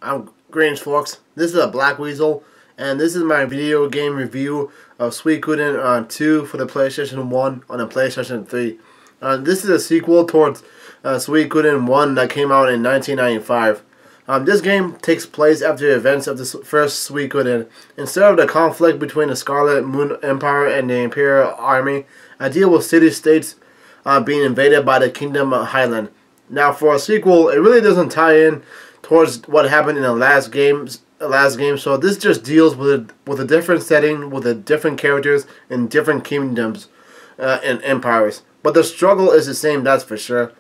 I'm Greetings, folks. This is a BlackWeasel, and this is my video game review of Suikoden 2 for the PlayStation 1 on the PlayStation 3. This is a sequel towards Suikoden 1 that came out in 1995. This game takes place after the events of the first Suikoden. Instead of the conflict between the Scarlet Moon Empire and the Imperial Army, I deal with city-states being invaded by the Kingdom of Highland. Now, for a sequel, it really doesn't tie in towards what happened in the last game. So this just deals with a different setting, with the different characters in different kingdoms and empires. But the struggle is the same, that's for sure.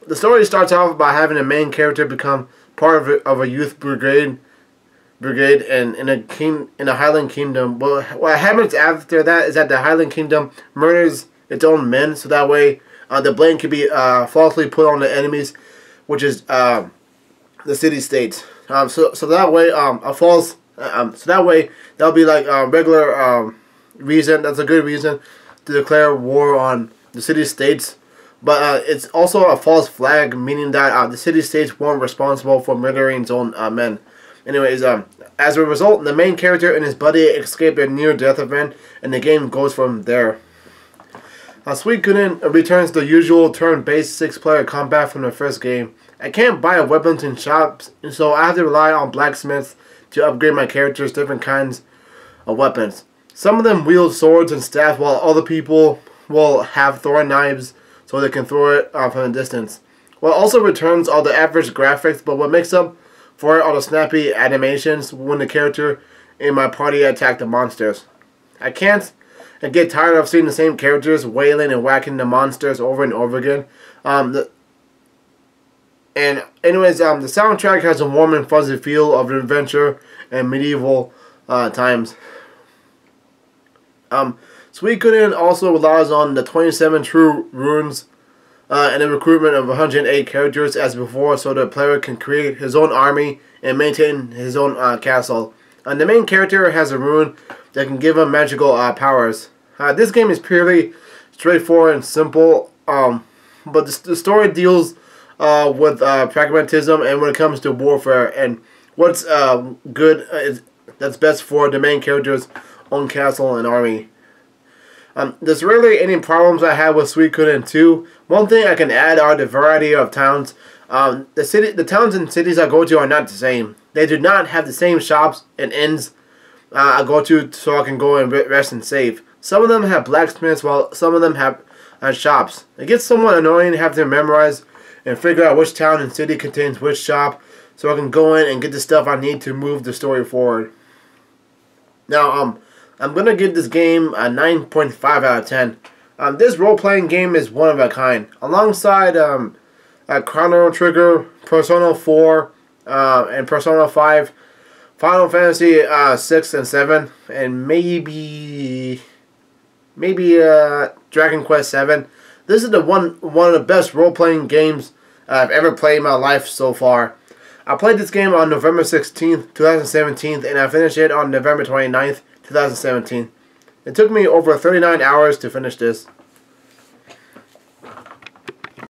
The story starts off by having the main character become part of a youth brigade and in a Highland Kingdom. Well, what happens after that is that the Highland Kingdom murders its own men, so that way the blame can be falsely put on the enemies, which is the city-states. So that way that'll be like a regular reason. That's a good reason to declare war on the city-states. But it's also a false flag, meaning that the city-states weren't responsible for murdering its own men. Anyways, as a result, the main character and his buddy escape a near-death event, and the game goes from there. Suikoden returns the usual turn-based 6-player combat from the first game. I can't buy weapons in shops, and so I have to rely on blacksmiths to upgrade my characters' different kinds of weapons. Some of them wield swords and staffs, while other people will have throwing knives so they can throw it from a distance. What also returns are the average graphics, but what makes up for it are the snappy animations when the character in my party attack the monsters. I can't get tired of seeing the same characters wailing and whacking the monsters over and over again. The soundtrack has a warm and fuzzy feel of adventure and medieval times. Suikoden also relies on the 27 true runes and the recruitment of 108 characters as before, so the player can create his own army and maintain his own castle. The main character has a rune that can give him magical powers. This game is purely straightforward and simple, but the story deals with pragmatism and when it comes to warfare and what's good that's best for the main character's own castle and army. There's rarely any problems I have with Suikoden 2. One thing I can add are the variety of towns. The towns and cities I go to are not the same. They do not have the same shops and inns I go to so I can go and rest and save. Some of them have blacksmiths while some of them have shops. It gets somewhat annoying to have to memorize and figure out which town and city contains which shop so I can go in and get the stuff I need to move the story forward. Now, I'm going to give this game a 9.5 out of 10. This role-playing game is one of a kind. Alongside Chrono Trigger, Persona 4, and Persona 5, Final Fantasy 6 and 7, and maybe Dragon Quest 7. This is one of the best role-playing games I've ever played in my life so far. I played this game on November 16th, 2017, and I finished it on November 29th, 2017. It took me over 39 hours to finish this.